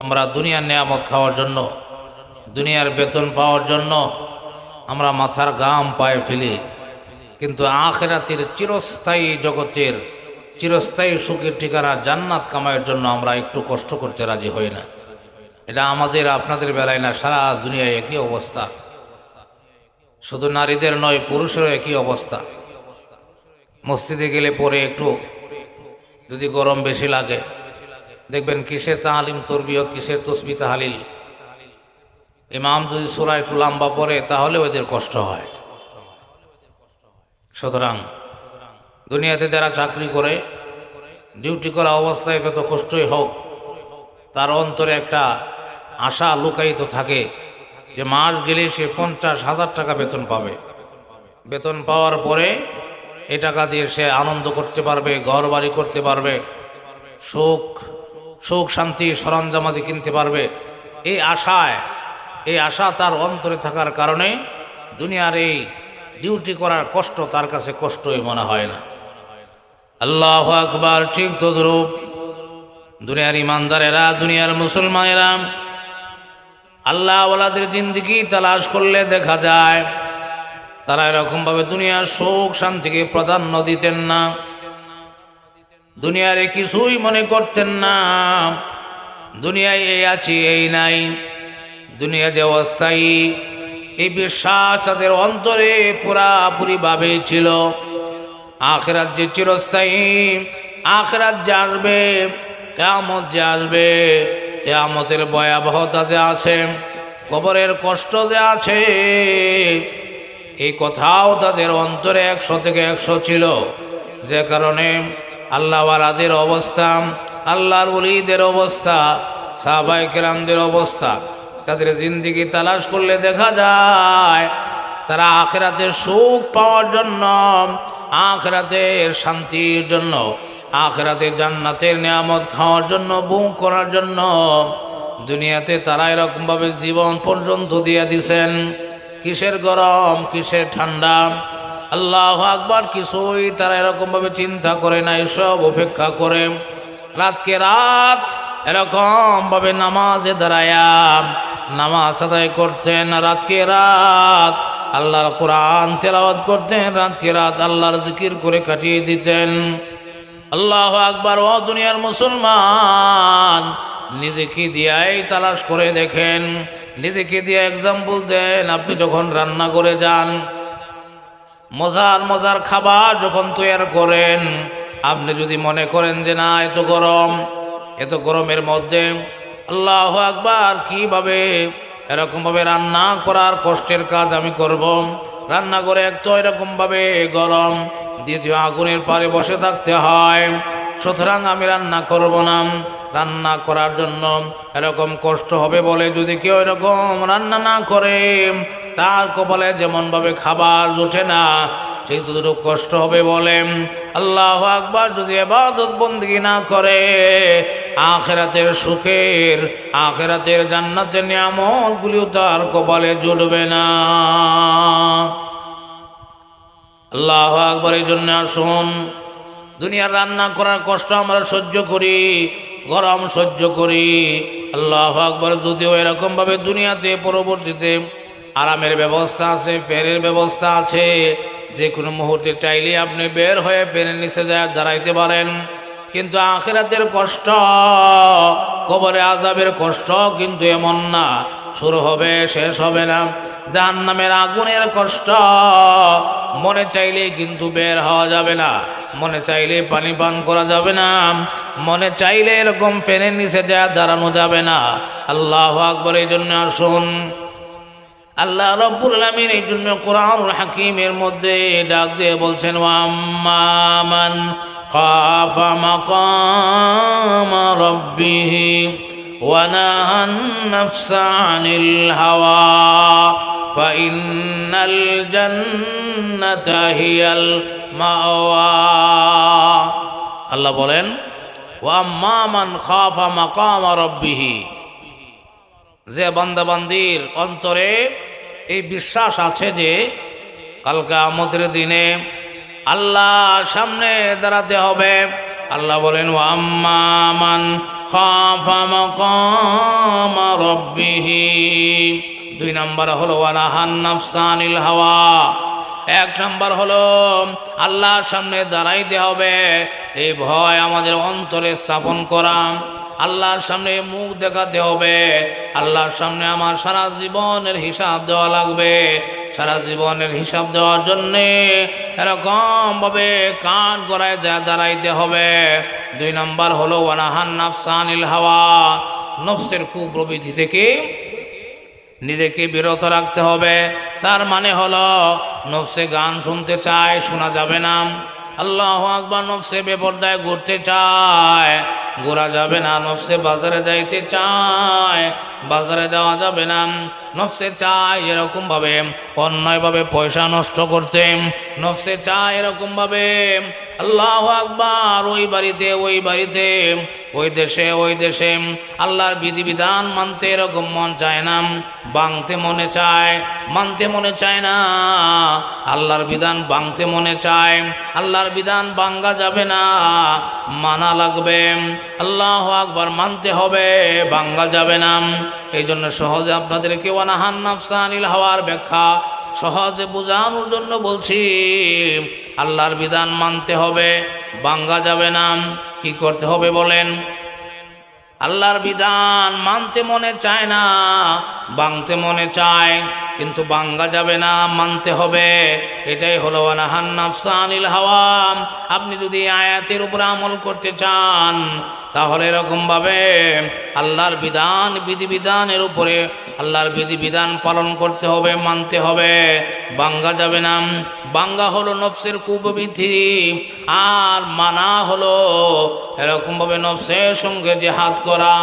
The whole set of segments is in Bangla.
আমরা দুনিয়ার নিয়ামত খাওয়ার জন্য, দুনিয়ার বেতন পাওয়ার জন্য আমরা মাথার ঘাম পায়ে ফেলি, কিন্তু আখিরাতের চিরস্থায়ী জগতের চিরস্থায়ী সুখের ঠিকানা জান্নাত কামাইয়ের জন্য আমরা একটু কষ্ট করতে রাজি হই না। এটা আমাদের আপনাদের বেলায় না, সারা দুনিয়ায় একই অবস্থা। শুধু নারীদের নয়, পুরুষেরও একই অবস্থা। মসজিদে গেলে পরে একটু যদি গরম বেশি লাগে, দেখবেন কিসের তালিম তরবিয়ত, কিসের তসবিহ তাহলিল, ইমাম যদি সূরা একটু লম্বা পড়ে তাহলে ওদের কষ্ট হয়। সুতরাং দুনিয়াতে যারা চাকরি করে, ডিউটি করা অবস্থায় যত কষ্টই হোক, তার অন্তরে একটা আশা লুকায়িত থাকে যে মাস গেলে সে 50,000 টাকা বেতন পাবে। বেতন পাওয়ার পরে এই টাকা দিয়ে সে আনন্দ করতে পারবে, ঘর বাড়ি করতে পারবে, সুখ শান্তি সরঞ্জামাদি কিনতে পারবে। এই আশা তার অন্তরে থাকার কারণে দুনিয়ার এই ডিউটি করার কষ্ট তার কাছে কষ্টই মনে হয় না। আল্লাহু আকবার। ঠিক তদ্রূপ দুনিয়ার ইমানদারেরা, দুনিয়ার মুসলমানেরা আল্লাহ ওয়ালাদের জিন্দেগি তালাশ করলে দেখা যায় তারা এরকমভাবে দুনিয়ার সুখ শান্তিকে প্রাধান্য দিতেন না, দুনিয়ারে কিছুই মনে করতেন না। দুনিয়ায় এই আছি এই নাই, দুনিয়া যে অস্থায়ী, এই বিশ্বাস তাদের অন্তরে পুরাপুরিভাবে ছিল। আখিরাত যে চিরস্থায়ী, আখিরাত যে আসবে, কিয়ামত যে আসবে, কিয়ামতের ভয়াবহতা যে আছে, কবরের কষ্ট যে আছে, এই কথাও তাদের অন্তরে 100 থেকে 100 ছিল। যে কারণে আল্লাহ ওয়ালাদের অবস্থা, আল্লাহর ওলিদের অবস্থা, সাহাবায়ে কেরামদের অবস্থা, তাদের জিন্দেগি তালাশ করলে দেখা যায় তারা আখিরাতের সুখ পাওয়ার জন্য, আখিরাতের শান্তির জন্য, আখিরাতের জান্নাতের নিয়ামত খাওয়ার জন্য, বুক করার জন্য দুনিয়াতে তারা এরকমভাবে জীবন পর্যন্ত দিয়ে দিছেন। কিসের গরম, কিসের ঠান্ডা, আল্লাহু আকবার, কিছুই তারা এরকমভাবে চিন্তা করে না। এসব উপেক্ষা করে রাতকে রাত এরকমভাবে নামাজে দাঁড়ায়া নামাজ আদায় করতেন, রাতকে রাত আল্লাহর কোরআন তেলাওয়াত করতেন, রাতকে রাত আল্লাহর জিকির করে কাটিয়ে দিতেন। আল্লাহু আকবার। ও দুনিয়ার মুসলমান, নিজেকে দিয়াই তালাশ করে দেখেন, নিজেকে দিয়ে এক্সাম্পল দেন। আপনি যখন রান্না করে যান, মজার মজার খাবার যখন তৈরি করেন, আপনি যদি মনে করেন যে না এত গরমের মধ্যে আল্লাহু আকবার কিভাবে এরকমভাবে রান্না করার কষ্টের কাজ আমি করব। রান্না করে এক তো এরকমভাবে গরম, দ্বিতীয় আগুনের পারে বসে থাকতে হয়, সুতরাং আমি রান্না করব না। রান্না করার জন্য এরকম কষ্ট হবে বলে যদি কেউ এরকম রান্না না করে, তার কপালে যেমনভাবে খাবার জোটে না, সেই ততটুকু কষ্ট হবে বলে আল্লাহু আকবার যদি ইবাদত বন্দেগী না করে, আখিরাতের সুখের, আখিরাতের জান্নাতের নিয়ামতগুলিও তার কপালে জুটবে না। আল্লাহু আকবার। এই জন্য আসুন, দুনিয়ার রান্না করার কষ্ট আমরা সহ্য করি, গরম সহ্য করি, আল্লাহু আকবার। যদিও এরকমভাবে দুনিয়াতে পরবর্তীতে আরামের ব্যবস্থা আছে, ফেরের ব্যবস্থা আছে, যে কোনো মুহূর্তে চাইলে আপনি বের হয়ে ফেরের নিচে দাঁড়াইতে পারেন, কিন্তু আখিরাতের কষ্ট, কবরে আযাবের কষ্ট কিন্তু এমন না, শুরু হবে শেষ হবে না। জাহান্নামের আগুনের কষ্ট মনে চাইলে কিন্তু বের হওয়া যাবে না, মনে চাইলে পানি পান করা যাবে না, মনে চাইলে এরকম ফেনের নিচে দাঁড়ানো যাবে না। আল্লাহু আকবার। এই জন্য আসুন, আল্লাহ রাব্বুল আলামিন এই জন্য কোরআনুল হাকীমের মধ্যে ডাক দিয়ে বলছেন, ওয়াম্মা মান খাফা মাকাম রাব্বিহি ওয়া নাহান নাফসা আনিল হাওয়া ফাইন্নাল জান্নাতা হিয়াল মাওয়া। আল্লাহ বলেন, ওয়াম্মা মান খাফা মাকাম রাব্বিহি, যে বান্দাবান্দির অন্তরে এই বিশ্বাস আছে যে কাল কিয়ামতের দিনে আল্লাহর সামনে দাঁড়াতে হবে, আল্লাহ বলেন, ওয়াম্মা মান খাফা মাকাম রাব্বিহ। 2 নম্বর হলো ওয়ানাহান নাফসা আনিল হাওয়া। 1 নম্বর হলো আল্লাহর সামনে দাঁড়াইতে হবে, এই ভয় আমাদের অন্তরে স্থাপন করা। আল্লাহর সামনে মুখ দেখাতে হবে, আল্লাহর সামনে আমার সারা জীবনের হিসাব দেওয়া লাগবে। সারা জীবনের হিসাব দেওয়ার জন্যে এরকমভাবে কান গড়ায় দাঁড়াইতে হবে। 2 নম্বর হলো ওয়ানাহান নাফসা আনিল হাওয়া, নফসের কুপ্রবৃত্তি থেকে নিজেকে বিরত রাখতে হবে। তার মানে হলো নফসে গান শুনতে চায়, শোনা যাবে না। আল্লাহু আকবার। নফসে বেপরদায় ঘুরতে চায়, ঘোরা যাবে না। নফসে বাজারে যাইতে চায়, বাজারে যাওয়া যাবে না। নফসে চায় এরকমভাবে অন্যায়ভাবে পয়সা নষ্ট করতে, নফসে চায় এরকমভাবে আল্লাহু আকবার ওই বাড়িতে ওই দেশে আল্লাহর বিধিবিধান মানতে এরকম মন চায় না, ভাঙতে মনে চায়, মানতে মনে চায় না। আল্লাহর বিধান ভাঙতে মনে চায়, আল্লাহর বিধান ভাঙা যাবে না, মানা লাগবে। আল্লাহু আকবার। মানতে হবে, ভাঙা যাবে না। এই জন্য সহজে আপনাদেরকে ওয়ানাহান নাফসা আনিল হাওয়ার ব্যাখ্যা সহজে বোঝানোর জন্য বলছি। আল্লাহর বিধান মানতে হবে, ভাঙা যাবে না। কি করতে হবে বলেন? আল্লাহর বিধান মানতে মনে চায় না, ভাঙতে মনে চায়, কিন্তু ভাঙা যাবে না, মানতে হবে। এটাই হলো ওয়ানাহান নাফসা আনিল হাওয়া। আপনি যদি আয়াতের উপর আমল করতে চান তাহলে এরকমভাবে আল্লাহর বিধান বিধিবিধানের উপরে আল্লাহর বিধিবিধান পালন করতে হবে, মানতে হবে, ভাঙা যাবে না। ভাঙা হলো নফসের কুপ্রবৃত্তি, আর মানা হলো এরকমভাবে নফসের সঙ্গে জিহাদ করা।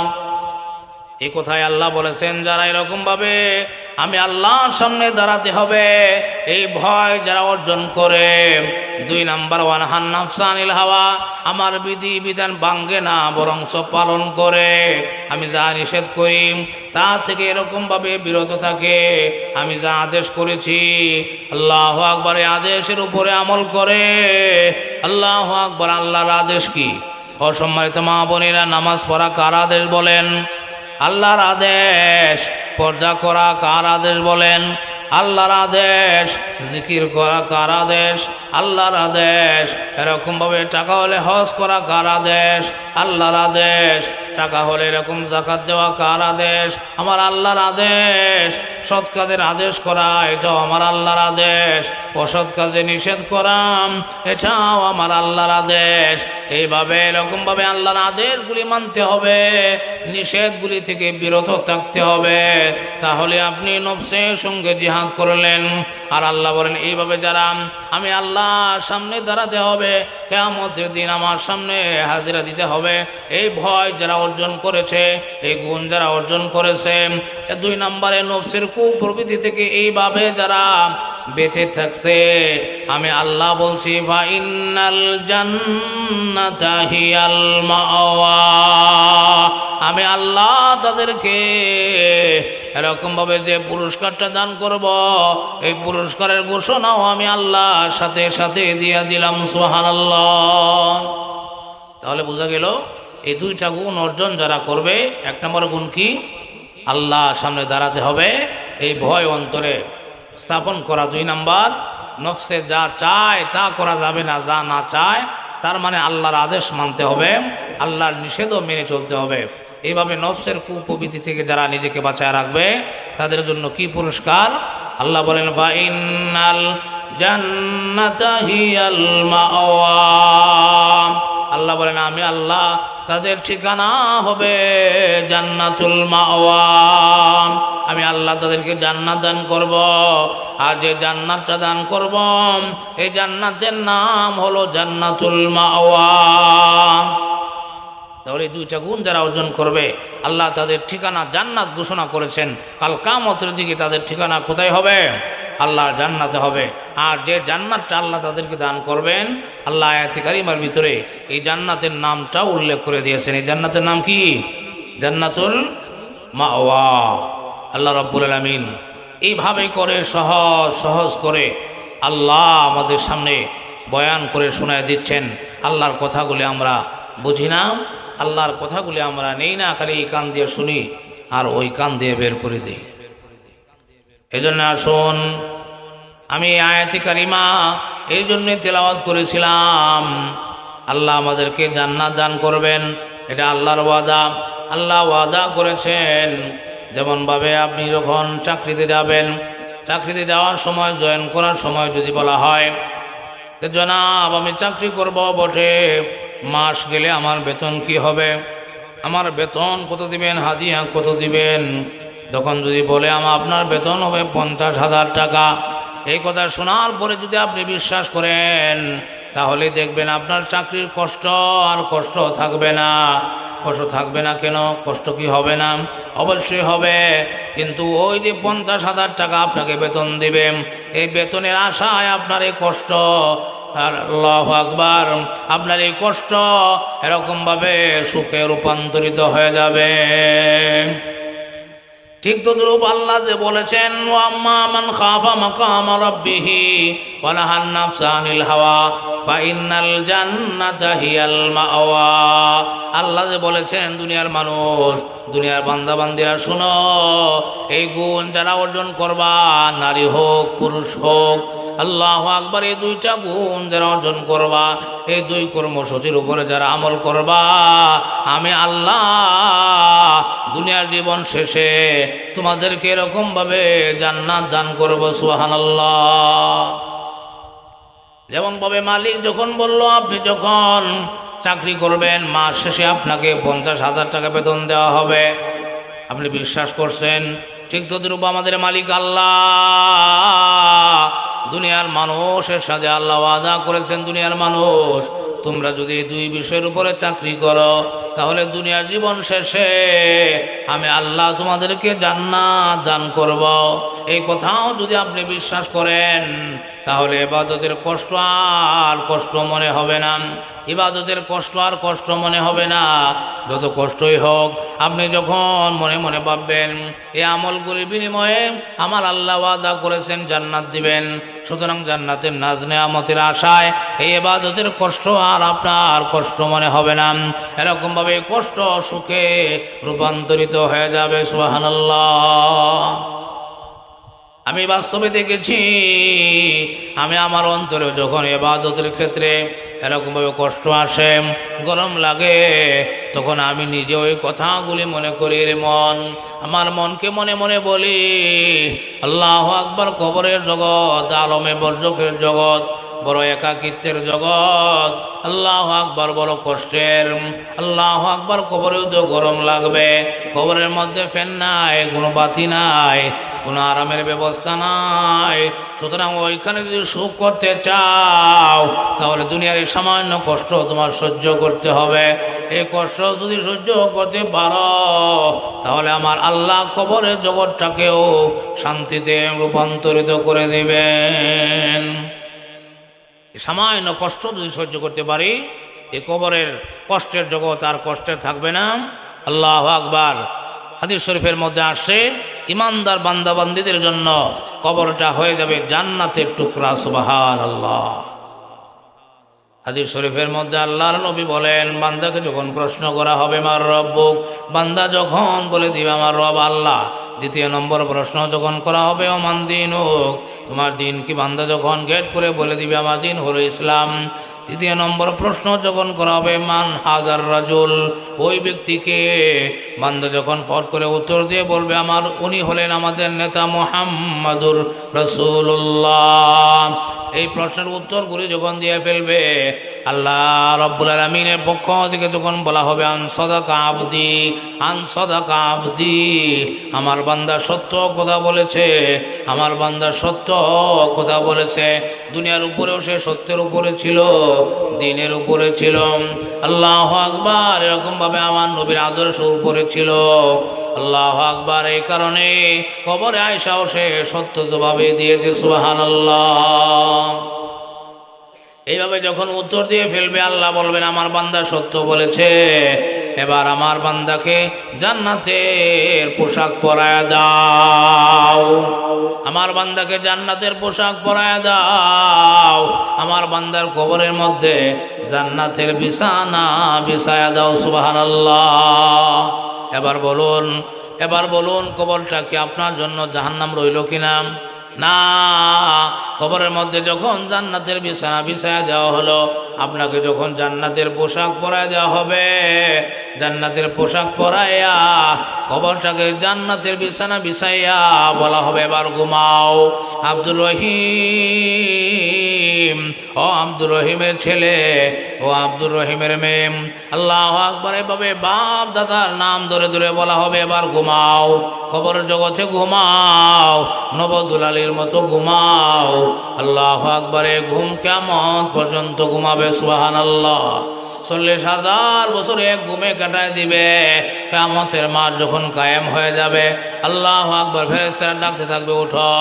এই কথায় আল্লাহ বলেছেন, যারা এরকমভাবে আমি আল্লাহর সামনে দাঁড়াতে হবে এই ভয় যারা অর্জন করে। 2 নম্বর ওয়ানাহান নাফসা আনিল হাওয়া, আমার বিধি বিধান ভাঙ্গে না বরঞ্চ পালন করে। আমি যা নিষেধ করি তা থেকে এরকমভাবে বিরত থাকে। আমি যা আদেশ করেছি আল্লাহু আকবার এই আদেশের উপরে আমল করে। আল্লাহু আকবার। আল্লাহর আদেশ কি? অসম্মানিত মা বোনেরা, নামাজ পড়া কার আদেশ বলেন? আল্লাহর আদেশ। পর্দা করা কার আদেশ বলেন? আল্লাহর আদেশ। জিকির করা কার আদেশ? আল্লাহর আদেশ। এরকমভাবে টাকা হলে হজ করা কার আদেশ? আল্লাহর আদেশ। টাকা হলে এরকম যাকাত দেওয়া কার আদেশ? আমার আল্লাহর আদেশ। সৎ কাজের আদেশ করা এটাও আমার আল্লাহর আদেশ। অসৎ কাজে নিষেধ করা এটাও আমার আল্লাহর আদেশ। এইভাবে এরকমভাবে আল্লাহর আদেশগুলি মানতে হবে, নিষেধগুলি থেকে বিরত থাকতে হবে। তাহলে আপনি নফসের সঙ্গে জিহাদ করলেন। আর আল্লাহ বলেন, এইভাবে যারা আমি আল্লাহর সামনে দাঁড়াতে হবে, কিয়ামতের দিন আমার সামনে হাজিরা দিতে হবে, এই ভয় যারা অর্জন করেছে, এই গুণ যারা অর্জন করেছে, 2 নম্বরে নফসের কুপ্রবৃত্তি থেকে এইভাবে যারা বেঁচে থাকছে, আমি আল্লাহ বলছি ফাইনাল জান্নাতা হিয়াল মাওয়া। আমি আল্লাহ তাদেরকে এরকমভাবে যে পুরস্কারটা দান করব, এই পুরস্কারের ঘোষণাও আমি আল্লাহর সাথে সাথে দিয়ে দিলাম। সুবহানাল্লাহ। তাহলে বোঝা গেল এই 2টা গুণ অর্জন যারা করবে, 1 নম্বর গুণ কি? আল্লাহর সামনে দাঁড়াতে হবে, এই ভয় অন্তরে স্থাপন করা। 2 নম্বর, নফসে যা চায় তা করা যাবে না, যা না চায় তার মানে আল্লাহর আদেশ মানতে হবে, আল্লাহর নিষেধও মেনে চলতে হবে। এইভাবে নফসের কুপ্রবৃত্তি থেকে যারা নিজেকে বাঁচায় রাখবে তাদের জন্য কি পুরস্কার? আল্লাহ বলেন ফাইনাল জান্নাতা হিয়াল মাওয়া। আল্লাহ বলেন আমি আল্লাহ তাদের ঠিকানা হবে জান্নাতুল মাওয়া। আমি আল্লাহ তাদেরকে জান্নাত দান করব, আর যে জান্নাতটা দান করব এই জান্নাতের নাম হলো জান্নাতুল মাওয়া। তাহলে 2টা গুণ যারা অর্জন করবে আল্লাহ তাদের ঠিকানা জান্নাত ঘোষণা করেছেন। কাল কিয়ামতের দিকে তাদের ঠিকানা কোথায় হবে? আল্লাহর জান্নাতে হবে। আর যে জান্নাতটা আল্লাহ তাদেরকে দান করবেন, আল্লাহ আয়াতে কারিমার ভিতরে এই জান্নাতের নামটা উল্লেখ করে দিয়েছেন। এই জান্নাতের নাম কি? জান্নাতুল মাওয়া। আল্লাহ রাব্বুল আলামিন এইভাবে করে সহজ করে আল্লাহ আমাদের সামনে বয়ান করে শোনায় দিচ্ছেন। আল্লাহর কথাগুলি আমরা বুঝি না, আল্লাহর কথাগুলি আমরা নেই না, খালি এই কান দিয়ে শুনি আর ওই কান দিয়ে বের করে দিই। এজন্য আসুন, আমি আয়াতি কারিমা এই জন্যে তেলাওয়াত করেছিলাম, আল্লাহ আমাদেরকে জান্নাত দান করবেন, এটা আল্লাহর ওয়াদা। আল্লাহ ওয়াদা করেছেন, যেমনভাবে আপনি যখন চাকরিতে যাবেন, চাকরিতে যাওয়ার সময়, জয়েন করার সময় যদি বলা হয় যে জনাব আমি চাকরি করব বটে, মাস গেলে আমার বেতন কি হবে, আমার বেতন কত দিবেন, হাদিয়া কত দিবেন, তখন যদি বলে আপনার বেতন হবে 50,000 টাকা, এই কথা শোনার পরে যদি আপনি বিশ্বাস করেন, তাহলে দেখবেন আপনার চাকরির কষ্ট আর কষ্ট থাকবে না। কষ্ট থাকবে না কেন? কষ্ট কি হবে না? অবশ্যই হবে। কিন্তু ওই যে 50,000 টাকা আপনাকে বেতন দিবে, এই বেতনের আশায় আপনার এই কষ্ট, আর আল্লাহু আকবার, আপনার এই কষ্ট এরকমভাবে সুখে রূপান্তরিত হয়ে যাবে। ঠিক তদ্রূপ আল্লাহ যে বলেছেন, ওয়াম্মা মান খাফা মাকামা রাব্বিহি ওয়া নাহান নাফসা আনিল হাওয়া ফাইন্নাল জান্নাতা হিয়াল মাওয়া। আল্লাহ যে বলেছেন, দুনিয়ার মানুষ, দুনিয়ার বান্দা বান্দিরা শুনো, এই গুণ যারা অর্জন করবা, নারী হোক পুরুষ হোক, আল্লাহু আকবার, এই দুইটা গুণ যারা অর্জন করবা, এই দুই কর্মসূচির উপরে যারা আমল করবা, আমি আল্লাহ দুনিয়ার জীবন শেষে তোমাদেরকে এরকমভাবে জান্নাত দান করব। সুবহানাল্লাহ। যেমনভাবে মালিক যখন বলল, আপনি যখন চাকরি করবেন মাস শেষে আপনাকে 50,000 টাকা বেতন দেওয়া হবে, আপনি বিশ্বাস করছেন, ঠিক তদ্রূপ আমাদের মালিক আল্লাহ দুনিয়ার মানুষের সাথে আল্লাহ ওয়াদা করেছেন, দুনিয়ার মানুষ তোমরা যদি দুই বিষয়ের উপরে চাকরি করো, তাহলে দুনিয়ার জীবন শেষে আমি আল্লাহ তোমাদেরকে জান্নাত দান করব। এই কথাও যদি আপনি বিশ্বাস করেন, তাহলে ইবাদতের কষ্ট আর কষ্ট মনে হবে না, ইবাদতের কষ্ট আর কষ্ট মনে হবে না। যত কষ্টই হোক, আপনি যখন মনে মনে ভাববেন এই আমলগুলির বিনিময়ে আমার আল্লাহ ওয়াদা করেছেন জান্নাত দিবেন, সুতরাং জান্নাতের নাজ নেয়ামতের আশায় এই ইবাদতের কষ্ট আর আপনার কষ্ট মনে হবে না, এরকমভাবে কষ্ট সুখে রূপান্তরিত হয়ে যাবে। সুবহানাল্লাহ। আমি বাস্তবে দেখেছি, আমি আমার অন্তরে যখন ইবাদতের ক্ষেত্রে এরকমভাবে কষ্ট আসে, গরম লাগে, তখন আমি নিজে ওই কথাগুলি মনে করি, রে মন, আমার মনকে মনে মনে বলি, আল্লাহু আকবার, কবরের জগৎ, আলমে বরজখের জগৎ বড় একাকিত্বের জগৎ, আল্লাহু আকবার বড় কষ্টের, আল্লাহু আকবার, কবরেও তো গরম লাগবে, কবরের মধ্যে ফ্যান নাই, কোনো বাতি নাই, কোনো আরামের ব্যবস্থা নাই, সুতরাং ওইখানে যদি সুখ করতে চাও, তাহলে দুনিয়ার এই সামান্য কষ্ট তোমার সহ্য করতে হবে। এই কষ্ট যদি সহ্য করতে পারো, তাহলে আমার আল্লাহ কবরের জগৎটাকেও শান্তিতে রূপান্তরিত করে দেবেন। সামান্য কষ্ট যদি সহ্য করতে পারি, এই কবরের কষ্টের জগৎ আর কষ্টে থাকবে না। আল্লাহু আকবার। হাদিস শরীফের মধ্যে আসে, ইমানদার বান্দা বান্দীদের জন্য কবরটা হয়ে যাবে জান্নাতের টুকরা। সুবহানাল্লাহ। হাদিস শরীফের মধ্যে আল্লাহর নবী বলেন, বান্দাকে যখন প্রশ্ন করা হবে মার রব্বুক, বান্দা যখন বলে দিবে আমার রব আল্লাহ, দ্বিতীয় নম্বর প্রশ্ন যখন করা হবে ওমান দীনুক, তোমার দিন কি, বান্দা যখন গেট করে বলে দিবে আমার দিন হলো ইসলাম, তৃতীয় নম্বর প্রশ্ন যখন করা হবে মান হাজার রাজুল, ওই ব্যক্তিকে বান্দা যখন ফট করে উত্তর দিয়ে বলবে আমার উনি হলেন আমাদের নেতা মুহাম্মাদুর রাসূলুল্লাহ, এই প্রশ্নের উত্তরগুলি যখন দিয়ে ফেলবে, আল্লাহ রব্বুল আলামিনের পক্ষ থেকে যখন বলা হবে আন সাদাকা আবদি, আন সাদাকা আবদি, আমার বান্দা সত্য কথা বলেছে, আমার বান্দা সত্য কথা বলেছে, দুনিয়ার উপরেও সে সত্যের উপরে ছিল, দিনের উপরে ছিল, আল্লাহু আকবার, এরকমভাবে আমার নবীর আদর্শ উপরে ছিল, আল্লাহু আকবার। এই কারণে কবরে আয়েশাও সে সত্য জবাবে দিয়েছে। সুবহানাল্লাহ। এইভাবে যখন উত্তর দিয়ে ফেলবে, আল্লাহ বলবেন আমার বান্দা সত্য বলেছে, এবার আমার বান্দাকে জান্নাতের পোশাক পরায় দাও, আমার বান্দাকে জান্নাতের পোশাক পরায় দাও, আমার বান্দার কবরের মধ্যে জান্নাতের বিছানা বিছায়া দাও। সুবহানাল্লাহ। এবার বলুন কবরটা কি আপনার জন্য জাহান্নাম রইল কিনা? না, কবরের মধ্যে যখন জান্নাতের বিছানা বিছায়া দেওয়া হলো, আপনাকে যখন জান্নাতের পোশাক পরায় দেওয়া হবে, জান্নাতের পোশাক পরাইয়া কবরটাকে জান্নাতের বিছানা বিছাইয়া বলা হবে এবার ঘুমাও। আব্দুর রহিম, ও আব্দুর রহিমের ছেলে, ও আব্দুর রহিমের মেয়ে, আল্লাহু আকবার, এভাবে বাপ দাদার নাম ধরে ধরে বলা হবে এবার ঘুমাও, কবরের জগতে ঘুমাও, নবদুলালির মতো ঘুমাও। আল্লাহু আকবারে ঘুম কিয়ামত পর্যন্ত ঘুমাবে। সুবহানাল্লাহ। 40,000 বছর এক ঘুমে কাটায় দিবে। কিয়ামতের মাঠ যখন কায়েম হয়ে যাবে, আল্লাহু আকবার, ফেরেশতারা ডাকতে থাকবে, উঠো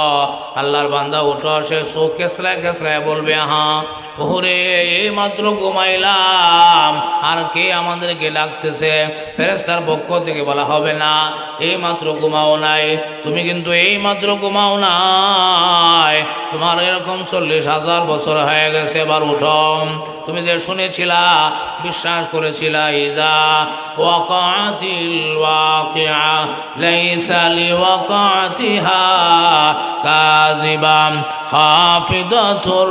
আল্লাহর বান্দা উঠো। সে চোখ কেসলায় কেসলায় বলবে, হ্যাঁ ওরে এই মাত্র ঘুমাইলাম, আর কে আমাদেরকে ডাকতেছে? ফেরেশতার পক্ষ থেকে বলা হবে, না এই মাত্র ঘুমাও নাই, তুমি কিন্তু এই মাত্র ঘুমাও নাই, তোমার এরকম 40,000 বছর হয়ে গেছে, এবার উঠো। তুমি যে শুনেছিলা, বিশ্বাস করেছিলা, ইজা ওয়াকাতিল ওয়াকিআ লাইসা লিওয়াকাতিহা কাযিবাম খাফিদাতুর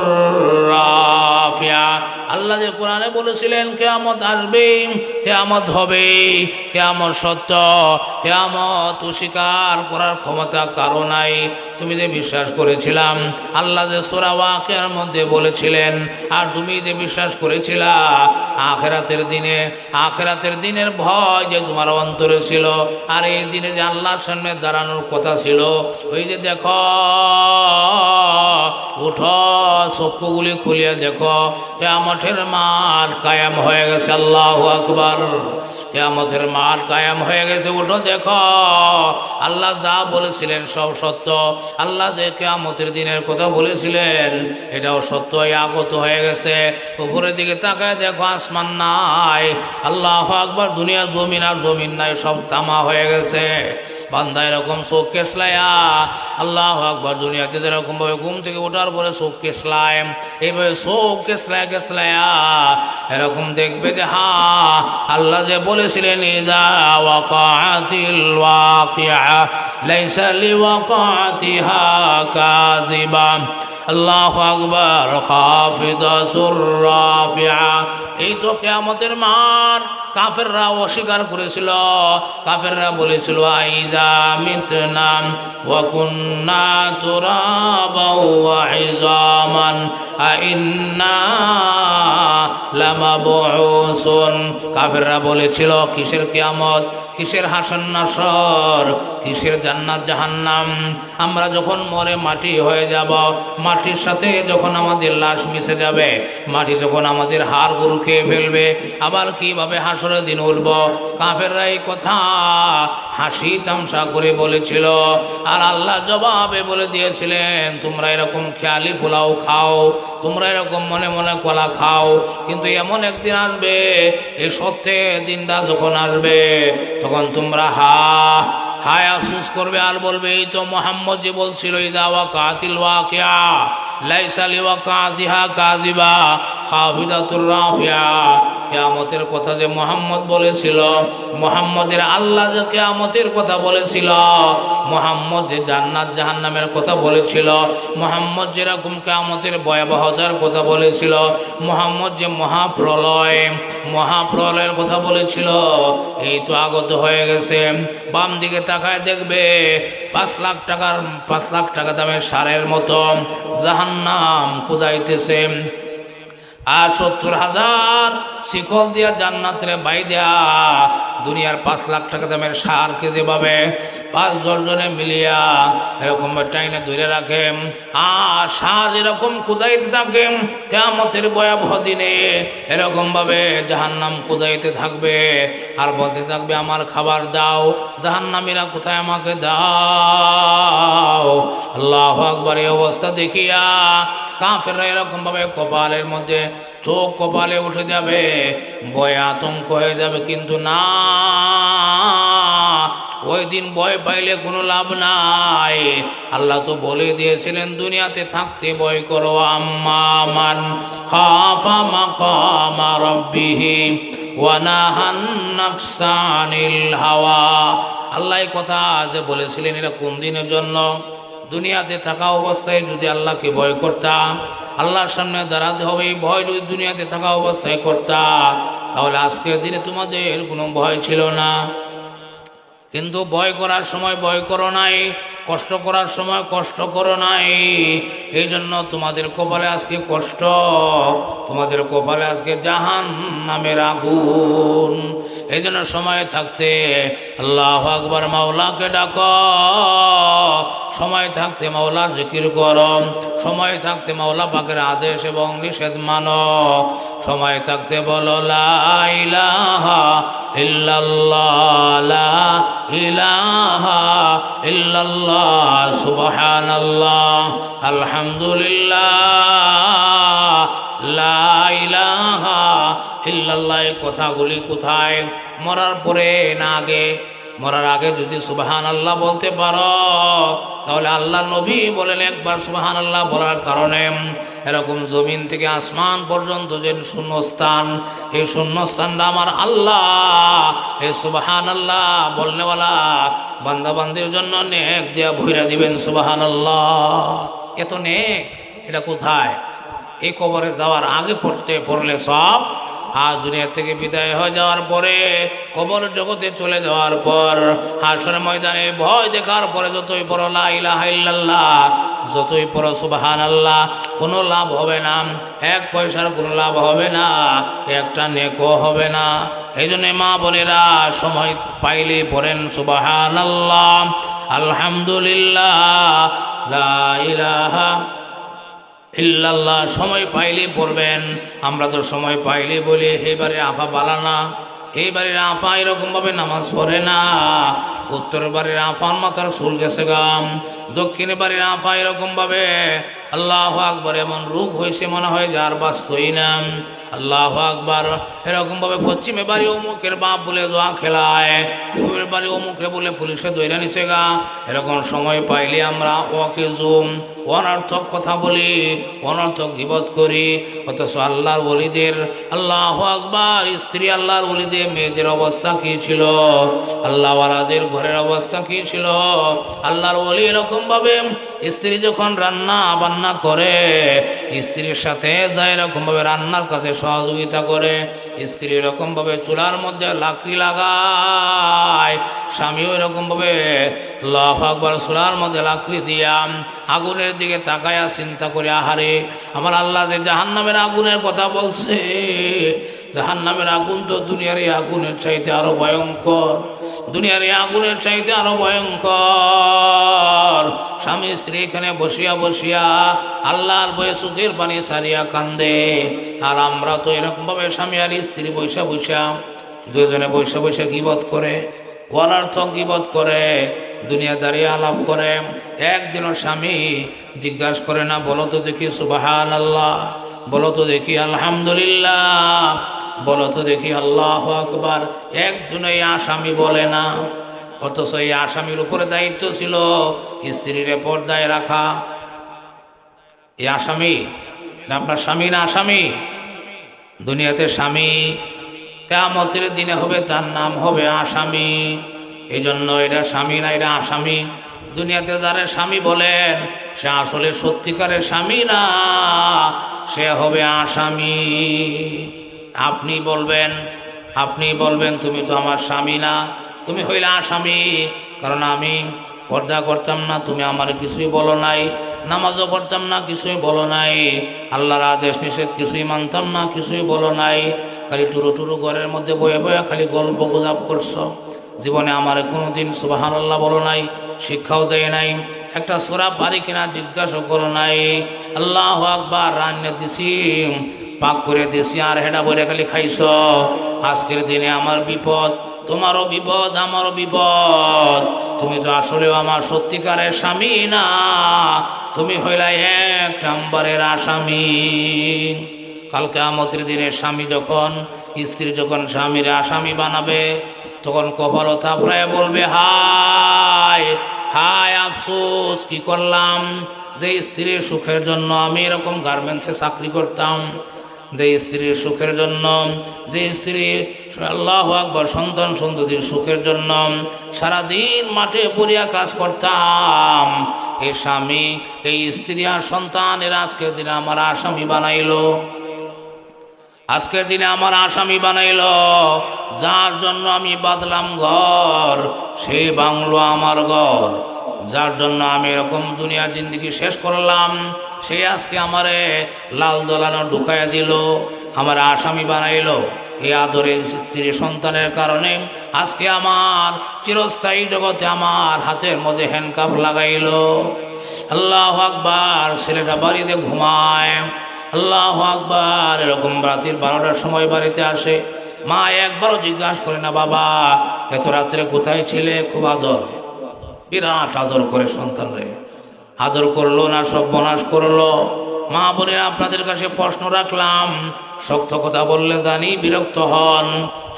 রাফিয়া। আল্লাহ যে কোরআনে বলেছিলেন কিয়ামত আসবে, কিয়ামত হবে, কিয়ামত সত্য, কিয়ামত অস্বীকার করার ক্ষমতা কারো নাই। তুমি যে বিশ্বাস করেছিলাম, আল্লাহ যে সূরা ওয়াকিয়ার মধ্যে বলেছিলেন, আর তুমি যে বিশ্বাস করেছিলা আখিরাতের দিনে, আখিরাতের দিনের ভয় যে তোমার অন্তরে ছিল, আর এই দিনে যে আল্লাহর সামনে দাঁড়ানোর কথা ছিল, ওই যে দেখো, উঠো, চক্ষুগুলি খুলিয়ে দেখো, কিয়ামতের মাঠ কায়েম হয়ে গেছে। আল্লাহু আকবার। কিয়ামতের মাঠ কায়েম হয়ে গেছে, উঠো দেখো। আল্লাহ যা বলেছিলেন সব সত্য। আল্লাহ যে কিয়ামতের দিনের কথা বলেছিলেন এটাও সত্য আগত হয়ে গেছে। উপরের দিকে তাকায় দেখো, আসমান নাই। আল্লাহু আকবার। দুনিয়া জমিন আর জমিন নাই, সব তামা হয়ে গেছে। বান্দা এরকম চোখ কেসলায়া, আল্লাহু আকবার, দুনিয়াতে যেরকম ভাবে ঘুম থেকে ওঠার পরে চোখ কেসলায়, এইভাবে চোখ কেসলায় কেসলায়া এরকম দেখবে যে হ্যাঁ আল্লাহ যে বলেছিলেন, ইজা ওয়াকাতিল ওয়াকিআ লাইসা লিওয়াকাতিহা কাযিবা, আল্লাহু আকবার, খাফিদাতুর রাফিআ। এই তো কিয়ামতের মাঠ। কাফেররা অস্বীকার করেছিল, কাফেররা বলেছিল, আইজা মিতনা ওয়া কুন্না তুরাবাও ওয়া ইযামান আইন্না লামাবউসুন। কাফেররা বলেছিল, কিসের কিয়ামত, কিসের হাসর নাসর, কিসের জান্নাত জাহান্নাম? আমরা যখন মরে মাটি হয়ে যাব, মাটির সাথে যখন আমাদের লাশ মিশে যাবে, মাটি যখন আমাদের হাড় গরু খেয়ে ফেলবে, আবার কিভাবে হাসরের দিন উঠব? কাফেররা এই কথা হাসি তামসা করে বলেছিল, আর আল্লাহ জবাবে বলে দিয়েছিলেন, তোমরা এরকম খেয়ালি পোলাও খাও, তোমরা এরকম মনে মনে কলা খাও, কিন্তু এমন একদিন আসবে, এই সত্যের দিনটা যখন আসবে, তখন তোমরা হায় আফসোস করবে, আর বলবে, এই তো মুহাম্মদ যে বলছিল, ইযা ওয়াকাতিল ওয়াকিআ লাইসা লিওয়াকাতিহা কাযিবা খাফিদাতুর রাফিআ। কিয়ামতের কথা যে মুহাম্মদ বলেছিল, মুহাম্মদের আল্লাহ যে কিয়ামতের কথা বলেছিল, মুহাম্মদ যে জান্নাত জাহান্নামের কথা বলেছিল, মুহাম্মদ যেরকম কিয়ামতের ভয়াবহতার কথা বলেছিল, মুহাম্মদ যে মহাপ্রলয়ের কথা বলেছিল, এই তো আগত হয়ে গেছে। বাম দিকে তাকায় দেখবে 5 লাখ টাকা দামের সারের মতো জাহান্নাম কুদাইতেছে, আর 70,000 শিকল দিয়া জান্নাতের বাই দেয়া দুনিয়ার 5 লাখ টাকা দামের সারকে যেভাবে 5-10 জনে মিলিয়া এরকম টাইনে ধরে রাখে, আর সার এরকম কুদাইতে থাকে, কিয়ামতের ভয়াবহ দিনে এরকম ভাবে জাহান্নাম কুদাইতে থাকবে, আর বলতে থাকবে, আমার খাবার দাও, জাহান্নামীরা কোথায়, আমাকে দাও। আল্লাহু আকবার। এই অবস্থা দেখিয়া কাফেররা এরকমভাবে কপালের মধ্যে চোখ কপালে উঠে যাবে, ভয়ে আতঙ্ক হয়ে যাবে। কিন্তু না, ওই দিন ভয় পাইলে কোনো লাভ নাই। আল্লাহ তো বলে দিয়েছিলেন দুনিয়াতে থাকতে ভয় করো। আম্মা মান খাফা মাকামা রাব্বিহি ওয়া নাহান নাফসা আনিল হাওয়া। আল্লাহ এই কথা যে বলেছিলেন এটা কোন দিনের জন্য? দুনিয়াতে থাকা অবস্থায় যদি আল্লাহকে ভয় করতাম, আল্লাহর সামনে দাঁড়াতে হবে, এই ভয় যদি দুনিয়াতে থাকা অবস্থায় করতাম, তাহলে আজকের দিনে তোমাদের কোনো ভয় ছিল না। কিন্তু ভয় করার সময় ভয় করো নাই, কষ্ট করার সময় কষ্ট করো নাই। এই জন্য তোমাদের কপালে আজকে কষ্ট, তোমাদের কপালে আজকে জাহান্নামের আগুন। এই জন্য সময় থাকতে আল্লাহু আকবার মাওলাকে ডাকো, সময় থাকতে মাওলার জিকির করো, সময় থাকতে মাওলা পাকের আদেশ এবং নিষেধ মানো, সময় থাকতে বলো লা ইলাহা ইল্লাল্লাহ, লা ইলাহা ইল্লাল্লাহ, সুবহানাল্লাহ, আলহামদুলিল্লাহ, লা ইলাহা ইল্লাল্লাহ। এই কথাগুলি কোথায়? মরার পরে না আগে? মরার আগে যদি সুবহানাল্লাহ বলতে পারো, তাহলে আল্লাহ নবী বলেন একবার সুবহানাল্লাহ বলার কারণে এরকম জমিন থেকে আসমান পর্যন্ত যে শূন্যস্থান, এই শূন্যস্থানটা আমার আল্লাহ এই সুবহানাল্লাহ বলনেওয়ালা বান্দাবান্দির জন্য নেক দিয়া ভইরা দিবেন। সুবহানাল্লাহ, এত নেক, এটা কোথায়? এই কবরে যাওয়ার আগে পড়লে সব, আর দুনিয়া থেকে বিদায় হয়ে যাওয়ার পরে, কবর জগতে চলে যাওয়ার পর, হাশরের ময়দানে ভয় দেখার পরে যতই পড়ো লা ইলাহা ইল্লাল্লাহ, যতই পড়ো সুবহানাল্লাহ, কোনো লাভ হবে না। এক পয়সার কোনো লাভ হবে না, একটা নেকও হবে না। এই জন্য মা বোনেরা সময় পাইলে পড়েন সুবহানাল্লাহ, আলহামদুলিল্লাহ, লা ইলাহা ইল্লাল্লাহ। সময় পাইলে পড়বেন। আমরা তো সময় পাইলে বলি এবারে আফা বালানা, এই বাড়ির আফা এরকমভাবে নামাজ পড়ে না। উত্তর বাড়ির আফার মাথার চুল গেছে গাম, দক্ষিণ বাড়ির আফা এরকমভাবে আল্লাহু আকবার এমন রোগ হয়েছে মনে হয় যার বাস্তই না। আল্লাহু আকবার এরকমভাবে পশ্চিমে বাড়ি অমুকের বাপ বলে দোয়া খেলায়, পূর্বের বাড়ি অমুকে বলে পুলিশে দৈরা নিছে গা। এরকম সময় পাইলে আমরা ওকে জুম অনর্থক কথা বলি, অনর্থক গীবত করি। অথচ আল্লাহর ওলিদের, আল্লাহু আকবার, স্ত্রী আল্লাহর ওলিদের মেয়েদের অবস্থা কী ছিল, আল্লাহওয়ালাদের ঘরের অবস্থা কী ছিল। আল্লাহর ওলি এরকমভাবে স্ত্রী যখন রান্না বান্না করে, স্ত্রীর সাথে যায় এরকমভাবে রান্নার কাছে সহযোগিতা করে, স্ত্রী এরকমভাবে চুলার মধ্যে লাকড়ি লাগায়, স্বামীও এরকমভাবে আল্লাহু আকবার চুলার মধ্যে লাকড়ি দিয়া আগুনের দিকে তাকায়া চিন্তা করে, আহারে আমার আল্লাহ যে জাহান্নামের আগুনের কথা বলছে, জাহান্নামের আগুন তো দুনিয়ার এই আগুনের চাইতে আরো ভয়ঙ্কর, দুনিয়ার এই আগুনের চাইতে আরো ভয়ঙ্কর। স্বামী স্ত্রী এখানে বসিয়া বসিয়া আল্লাহর বয়ে চোখের পানি সারিয়া কান্দে। আর আমরা তো এরকমভাবে স্বামী আর স্ত্রী বৈশা বৈশা দুজনে বৈশা বৈশা গীবত করে, অনর্থক গীবত করে, দুনিয়াদারি আলাপ করে। একদিনও স্বামী জিজ্ঞাসা করে না, বলো তো দেখি সুবহানাল্লাহ, বলো তো দেখি আলহামদুলিল্লাহ, বলো তো দেখি আল্লাহু আকবার। একদিনও এই আসামি বলে না। অথচ এই আসামির উপরে দায়িত্ব ছিল স্ত্রীর পর্দায় রাখা। এই আসামি আপনার স্বামী না আসামি? দুনিয়াতে স্বামী, কিয়ামতের দিনে হবে তার নাম হবে আসামি। এই জন্য এটা স্বামী না, এটা আসামি। দুনিয়াতে যারা স্বামী বলেন সে আসলে সত্যিকারের স্বামী না, সে হবে আসামি। আপনি বলবেন তুমি তো আমার স্বামী না, তুমি হইলে আসামি। কারণ আমি পর্দা করতাম না, তুমি আমার কিছুই বলো নাই, নামাজও পড়তাম না, কিছুই বলো নাই, আল্লাহর আদেশ নিষেধ কিছুই মানতাম না, কিছুই বলো নাই, খালি টুরু টুরু ঘরের মধ্যে বয়ে বয়ে খালি গল্প গুজব করছো। জীবনে আমার কোনোদিন সুবহানাল্লাহ বলো নাই, শিক্ষাও দেয় নাই, একটা সূরা পারি কিনা জিজ্ঞাসা করো নাই। আল্লাহু আকবার রান্না দিছি, পাক করে দিছি, আর হেডা বইরে খালি খাইছ। আজকের দিনে আমার বিপদ, তোমারও বিপদ আমারও বিপদ। তুমি তো আসলেও আমার সত্যিকারের স্বামী না, তুমি হইলা এক নাম্বারের আসামি। কাল কিয়ামতের দিনে স্বামী যখন স্ত্রী যখন স্বামীর আসামি বানাবে, তখন কপাল থাপড়ায় বলবে হায় হায় আফসোস, কি করলাম, যে স্ত্রীর সুখের জন্য আমি এরকম গার্মেন্টসে চাকরি করতাম, যে স্ত্রীর সুখের জন্য, যে স্ত্রীর আল্লাহু আকবার সন্তান সন্ততির সুখের জন্য সারাদিন মাঠে পড়িয়া কাজ করতাম, এই স্বামী এই স্ত্রী আর সন্তানের আজকের দিনে আমার আসামি বানাইলো। আজকের দিনে আমার আসামি বানাইল। যার জন্য আমি বাঁধলাম ঘর, সে বাংলো আমার ঘর। যার জন্য আমি এরকম দুনিয়া জিন্দিগি শেষ করলাম, সে আজকে আমারে লাল দোলানো ঢুকাইয়া দিল, আমার আসামি বানাইল। এই আদরের স্ত্রী সন্তানের কারণে আজকে আমার চিরস্থায়ী জগতে আমার হাতের মধ্যে হ্যান্ডকাপ লাগাইল। আল্লাহু আকবার। ছেলেটা বাড়িতে ঘুমায়, আল্লাহু আকবার। এরকম রাতের 12টার সময় বাড়িতে আসে, মা একবারও জিজ্ঞাসা করে না বাবা এত রাত্রে কোথায় ছিলে। খুব আদর, বিরাট আদর করে সন্তানরে। আদর করলো না সর্বনাশ করলো। মা বোনেরা, আপনাদের কাছে প্রশ্ন রাখলাম, শক্ত কথা বললে জানি বিরক্ত হন,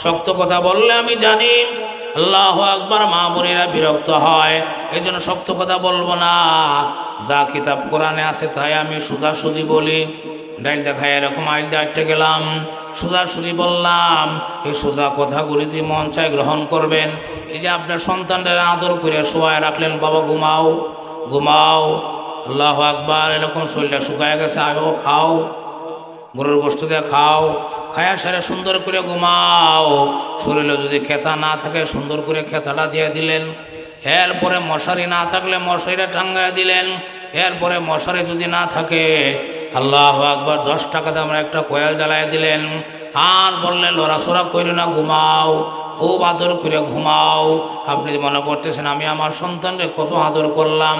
শক্ত কথা বললে আমি জানি আল্লাহু আকবার মা বোনেরা বিরক্ত হয়, এই জন্য শক্ত কথা বলবো না। যা কিতাব কোরআনে আছে তাই আমি সুধাসুধি বলি। ডাইল দেখায় এরকম আইল দাঁড়তে গেলাম, সুধাসুধি বললাম। এই সোজা কথাগুলি যে মন চায় গ্রহণ করবেন। এই যে আপনার সন্তানদের আদর করে শোয়ায় রাখলেন, বাবা ঘুমাও ঘুমাও, আল্লাহু আকবার। এরকম শরীরটা শুকায় গেছে, আয়ো খাও, গরুর গোশত দিয়ে খাও, খায়া সেরে সুন্দর করে ঘুমাও। শরীরে যদি খেতা না থাকে সুন্দর করে খেতাটা দিয়ে দিলেন। এরপরে মশারি না থাকলে মশারিটা টাঙ্গায় দিলেন। এরপরে মশারি যদি না থাকে আল্লাহু আকবার 10 টাকা দামের একটা কয়েল জ্বালায় দিলেন। আর বললেন লড়াচড়া করি না, ঘুমাও, খুব আদর করে ঘুমাও। আপনি মনে করতেছেন আমি আমার সন্তানকে কত আদর করলাম।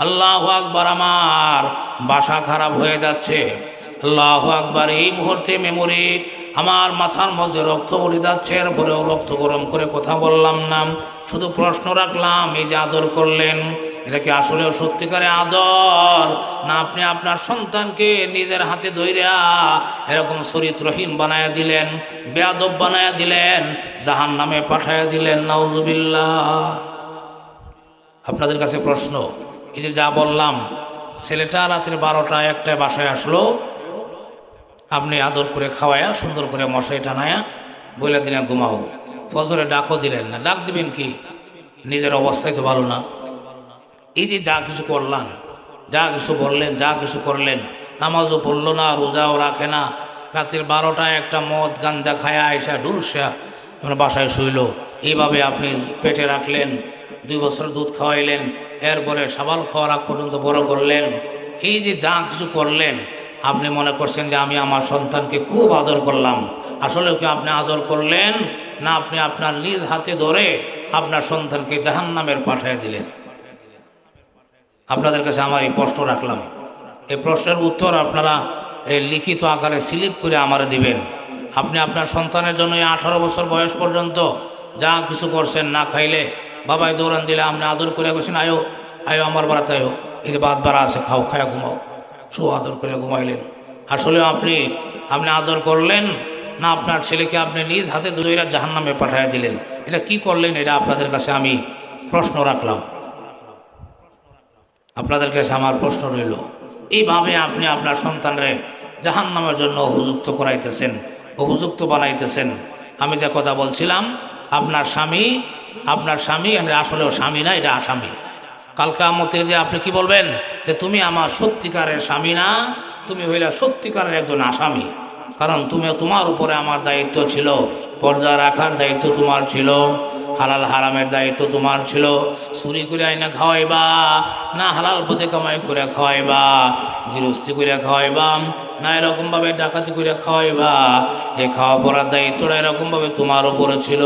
আল্লাহু আকবার। আমার বাসা খারাপ হয়ে যাচ্ছে, আল্লাহু আকবার। এই মুহূর্তে মেমোরি আমার মাথার মধ্যে রক্ত উঠে যাচ্ছে, এরপরেও রক্ত গরম করে কথা বললাম না, শুধু প্রশ্ন রাখলাম এই যে আদর করলেন এটা কি আসলেও সত্যিকারে আদর, না আপনি আপনার সন্তানকে নিজের হাতে ধইরা এরকম চরিত্রহীন বানায়া দিলেন, বেয়াদব বানায়া দিলেন, জাহান্নামে পাঠায়া দিলেন, নাউজুবিল্লাহ। আপনাদের কাছে প্রশ্ন, এই যে যা বললাম, ছেলেটা রাত্রে 12টা 1টায় বাসায় আসলো, আপনি আদর করে খাওয়ায়া সুন্দর করে মশাই টানায়া বলে দিলেন ঘুমাও, ফজরে ডাকও দিলেন না। ডাক দিবেন কি, নিজের অবস্থায় তো ভালো না। এই যে যা কিছু করলাম, যা কিছু বললেন, যা কিছু করলেন, নামাজও পড়লো না, রোজাও রাখে না, রাত্রির 12টা 1টা মদ গাঞ্জা খায়া আইসা ডুরসা বাসায় শুইল। এইভাবে আপনি পেটে রাখলেন, 2 বছর দুধ খাওয়াইলেন, এরপরে সাবাল খাওয়ার আগ পর্যন্ত বড় করলেন। এই যে যা কিছু করলেন, আপনি মনে করছেন যে আমি আমার সন্তানকে খুব আদর করলাম। আসলে কি আপনি আদর করলেন, না আপনি আপনার নিজ হাতে ধরে আপনার সন্তানকে জাহান্নামের পাঠায় দিলেন? আপনাদের কাছে আমার এই প্রশ্ন রাখলাম। এই প্রশ্নের উত্তর আপনারা এই লিখিত আকারে স্লিপ করে আমারে দিবেন। আপনি আপনার সন্তানের জন্য 18 বছর বয়স পর্যন্ত যা কিছু করছেন, না খাইলে বাবাই দৌড়ান দিলে আপনি আদর করে গেছেন, আয়ো আয়ো আমার বাড়াতে আয়ো, এই যে বাদ বাড়া আছে খাও, খায়া ঘুমাও, সু আদর করে ঘুমাইলেন। আসলে আপনি আদর করলেন, না আপনার ছেলেকে আপনি নিজ হাতে ধরে জাহান্নামে পাঠিয়ে দিলেন? এটা কি করলেন, এটা আপনাদের কাছে আমি প্রশ্ন রাখলাম। আপনাদের কাছে আমার প্রশ্ন রইল, এইভাবে আপনি আপনার সন্তানরে জাহান্নামের জন্য উপযুক্ত করাইতেছেন, উপযুক্ত বানাইতেছেন। আমি যে কথা বলছিলাম, আপনার স্বামী আসলেও স্বামী না, এটা আসামি। কাল কিয়ামতের দিনে আপনি কি বলবেন, যে তুমি আমার সত্যিকারের স্বামী না, তুমি হইলা সত্যিকারের একজন আসামি। কারণ তোমার উপরে আমার দায়িত্ব ছিল, পর্দা রাখার দায়িত্ব তোমার ছিল, হালাল হারামের দায়িত্ব তোমার ছিল। চুরি করে আইনা খাওয়াইবা না হালাল পথে কামাই করে খাওয়াইবা, গৃহস্থী করে খাওয়াইবা না এরকমভাবে ডাকাতি করে খাওয়াইবা, এই খাওয়া পড়ার দায়িত্বটা এরকমভাবে তোমার উপরে ছিল।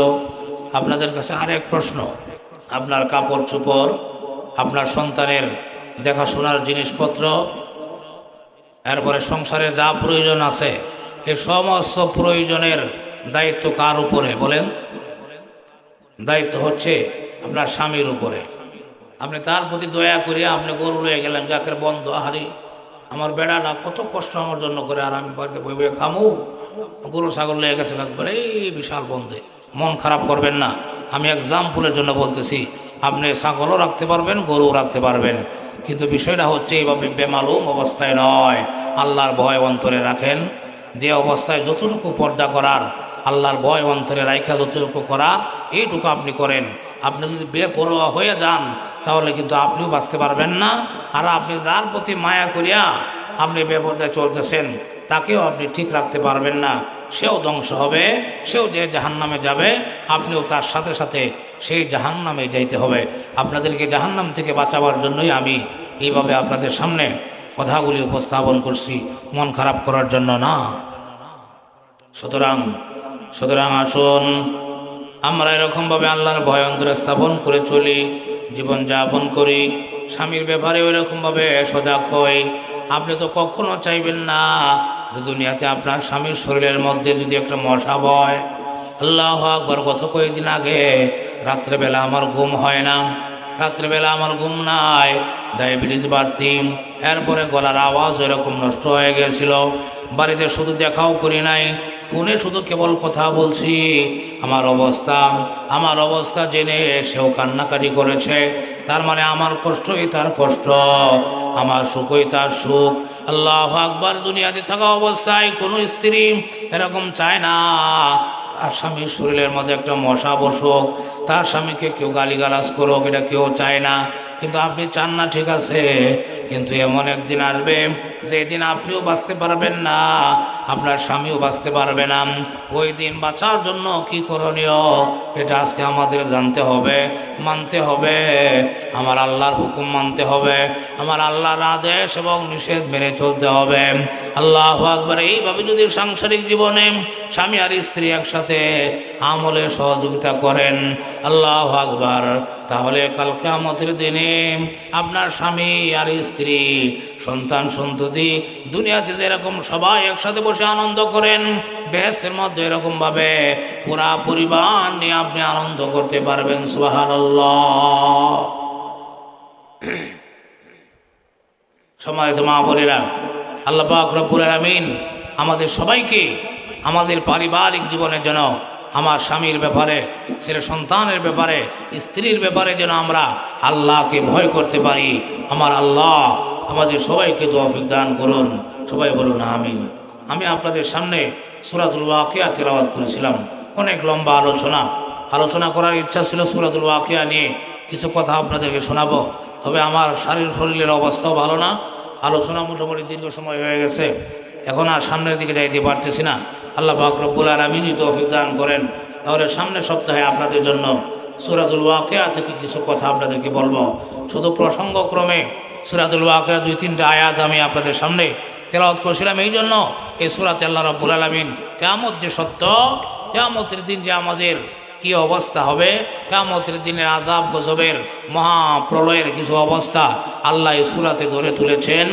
আপনাদের কাছে আরেক প্রশ্ন, আপনার কাপড় চোপড়, আপনার সন্তানের দেখাশোনার জিনিসপত্র, এরপরে সংসারে যা প্রয়োজন আছে, এই সমস্ত প্রয়োজনের দায়িত্ব কার উপরে বলেন? দায়িত্ব হচ্ছে আপনার স্বামীর উপরে। আপনি তার প্রতি দয়া করিয়া আপনি গরু লয়ে গেলেন, গাকের বন্ধ, আহারি আমার বেড়াটা কত কষ্ট আমার জন্য করে, আর আমি বাড়িতে বই বই খামু, গরু ছাগল লয়ে গেছে একবারে এই বিশাল বন্ধে। মন খারাপ করবেন না, আমি এক্সাম্পলের জন্য বলতেছি। আপনি ছাগলও রাখতে পারবেন, গরুও রাখতে পারবেন, কিন্তু বিষয়টা হচ্ছে এইভাবে বেমালুম অবস্থায় নয়। আল্লাহর ভয় অন্তরে রাখেন। যে অবস্থায় যতটুকু পর্দা করার, আল্লাহর ভয় অন্তরে রাইখা যতটুকু করার, এইটুকু আপনি করেন। আপনি যদি বেপরোয়া হয়ে যান তাহলে কিন্তু আপনিও বাঁচতে পারবেন না, আর আপনি যার প্রতি মায়া করিয়া আপনি বেপরদায় চলতেছেন তাকেও আপনি ঠিক রাখতে পারবেন না। সেও ধ্বংস হবে, সেও যে জাহান্নামে যাবে, আপনিও তার সাথে সাথে সেই জাহান্নামে যাইতে হবে। আপনাদেরকে জাহান্নাম থেকে বাঁচাবার জন্যই আমি এইভাবে আপনাদের সামনে কথাগুলি উপস্থাপন করছি, মন খারাপ করার জন্য না। সুতরাং সুতরাং আসুন আমরা এরকমভাবে আল্লাহর ভয় অন্তরে স্থাপন করে চলি, জীবনযাপন করি। স্বামীর ব্যাপারে ওইরকমভাবে সজাগ হই। আপনি তো কখনো চাইবেন না যে দুনিয়াতে আপনার স্বামীর শরীরের মধ্যে যদি একটা মশা বয়। আল্লাহ আকবার। গত কয়েকদিন আগে রাত্রেবেলা আমার ঘুম হয় না, রাত্রেবেলা আমার ঘুম নাই, ডায়াবেটিস বাড়তি, এরপরে গলার আওয়াজ এরকম নষ্ট হয়ে গেছিল। বাড়িতে শুধু দেখাও করি নাই, ফোনে শুধু কেবল কথা বলছি। আমার অবস্থা জেনে সেও কান্নাকাটি করেছে। তার মানে আমার কষ্টই তার কষ্ট, আমার সুখই তার সুখ। আল্লাহ আকবার। দুনিয়াতে থাকা অবস্থায় কোনো স্ত্রী এরকম চায় না তার স্বামীর শরীরের মধ্যে একটা মশা বসুক, তার স্বামীকে কেউ গালিগালাজ করুক, এটা কেউ চায় না। কিন্তু আপনি চান না, ঠিক আছে, কিন্তু এমন একদিন আসবে যেদিন আপনিও বাঁচতে পারবেন না, আপনার স্বামীও বাঁচতে পারবে না। ওই দিন বাঁচার জন্য কি করণীয় এটা আজকে আমাদের জানতে হবে, মানতে হবে। আমার আল্লাহর হুকুম মানতে হবে, আমার আল্লাহর আদেশ এবং নিষেধ মেনে চলতে হবে। আল্লাহু আকবার। এইভাবে যদি সাংসারিক জীবনে স্বামী আর স্ত্রী একসাথে আমলে সহযোগিতা করেন, আল্লাহু আকবার, তাহলে কাল কিয়ামতের দিনে আপনার স্বামী আর স্ত্রী, সন্তান সন্ততি, দুনিয়াতে যেরকম সবাই একসাথে বসে আনন্দ করেন, বেহেশতের মধ্যে এরকমভাবে পুরা পরিবার নিয়ে আপনি আনন্দ করতে পারবেন। সুবহানাল্লাহ। সম্মানিত মা বোনেরা, আল্লাহ পাক রব্বুল আলামিন আমাদের সবাইকে আমাদের পারিবারিক জীবনের জন্য, আমার স্বামীর ব্যাপারে, ছেলে সন্তানের ব্যাপারে, স্ত্রীর ব্যাপারে যেন আমরা আল্লাহকে ভয় করতে পারি। আমার আল্লাহ আমাদের সবাইকে তৌফিক দান করুন। সবাই বলুন আমিন। আমি আপনাদের সামনে সূরাতুল ওয়াকিয়া তেলাওয়াত করেছিলাম। অনেক লম্বা আলোচনা করার ইচ্ছা ছিল সূরাতুল ওয়াকিয়া নিয়ে, কিছু কথা আপনাদেরকে শোনাবো। তবে আমার শরীরের অবস্থাও ভালো না, আলোচনা মোটামুটি দীর্ঘ সময় হয়ে গেছে, এখন আর সামনের দিকে যাইতে পারতেছি না। আল্লাহ পাক রব্বুল আলামিনই তৌফিক দান করেন। তাহলে সামনের সপ্তাহে আপনাদের জন্য সূরাতুল ওয়াকিয়া থেকে কিছু কথা আপনাদেরকে বলবো। শুধু প্রসঙ্গক্রমে সূরাতুল ওয়াকিয়া 2-3টা আয়াত আমি আপনাদের সামনে তেলাওয়াত করেছিলাম। এই জন্য এই সূরাতে আল্লাহ রাব্বুল আলামিন কিয়ামত যে সত্য, কিয়ামতের দিন যে আমাদের কি অবস্থা হবে, কিয়ামতের দিনের আযাব গজবের মহাপ্রলয়ের কিছু অবস্থা আল্লাহ এই সূরাতে ধরে তুলেছেন।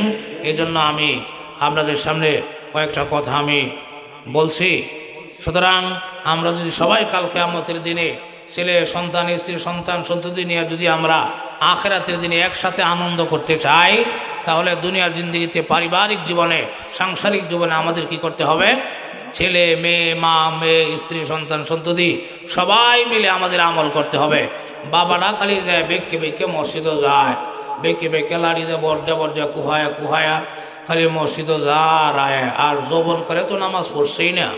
এই জন্য আমি আপনাদের সামনে কয়েকটা কথা আমি বলছি। সুতরাং আমরা যদি সবাই কাল কিয়ামতের দিনে ছেলে সন্তান, স্ত্রী সন্তান সন্ততি নিয়ে যদি আমরা আখিরাতের দিনে একসাথে আনন্দ করতে চাই, তাহলে দুনিয়ার জিন্দেগিতে, পারিবারিক জীবনে, সাংসারিক জীবনে আমাদের কি করতে হবে? ছেলে মেয়ে, মা মেয়ে, স্ত্রী সন্তান সন্ততি সবাই মিলে আমাদের আমল করতে হবে। বাবারা খালি যায় বেঁকে বেঁকে মসজিদও যায়, বেঁকে বেঁকে লাড়িতে বর্জা কুহায়া খালি মসজিদও যায়, আর যৌবন করে তো নামাজ পড়ছেই না।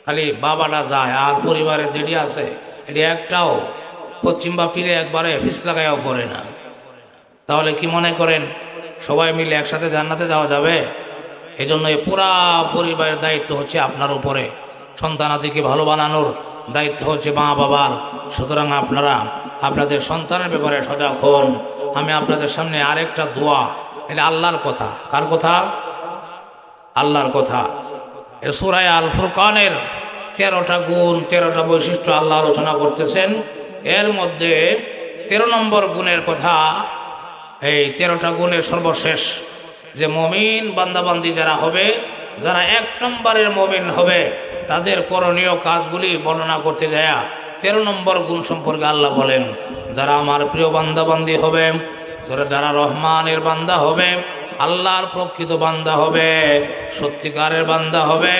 খালি বাবাটা যায়, আর পরিবারে যেটি আছে এটি একটাও পশ্চিম বা ফিরে একবারে ফিস লাগাইয়াও পড়ে না। তাহলে কি মনে করেন সবাই মিলে একসাথে জান্নাতে যাওয়া যাবে? এই জন্য এই পুরা পরিবারের দায়িত্ব হচ্ছে আপনার উপরে। সন্তানাদিকে ভালো বানানোর দায়িত্ব হচ্ছে মা বাবার। সুতরাং আপনারা আপনাদের সন্তানের ব্যাপারে সজাগ হন। আমি আপনাদের সামনে আরেকটা দোয়া, এটা আল্লাহর কথা। কার কথা? আল্লাহর কথা। এ সূরা আল ফুরকানের 13টা গুণ, 13টা বৈশিষ্ট্য আল্লাহ আলোচনা করতেছেন। এর মধ্যে 13 নম্বর গুণের কথা, এই 13টা গুণের সর্বশেষ যে মমিন বান্দাবান্দি যারা হবে, যারা 1 নম্বরের মমিন হবে, তাদের করণীয় কাজগুলি বর্ণনা করতে যায় 13 নম্বর গুণ সম্পর্কে আল্লাহ বলেন, যারা আমার প্রিয় বান্দা বান্দি হবে, যারা রহমানের বান্দা হবে, আল্লাহর প্রকৃত বান্দা হবে, সত্যিকারের বান্দা হবে,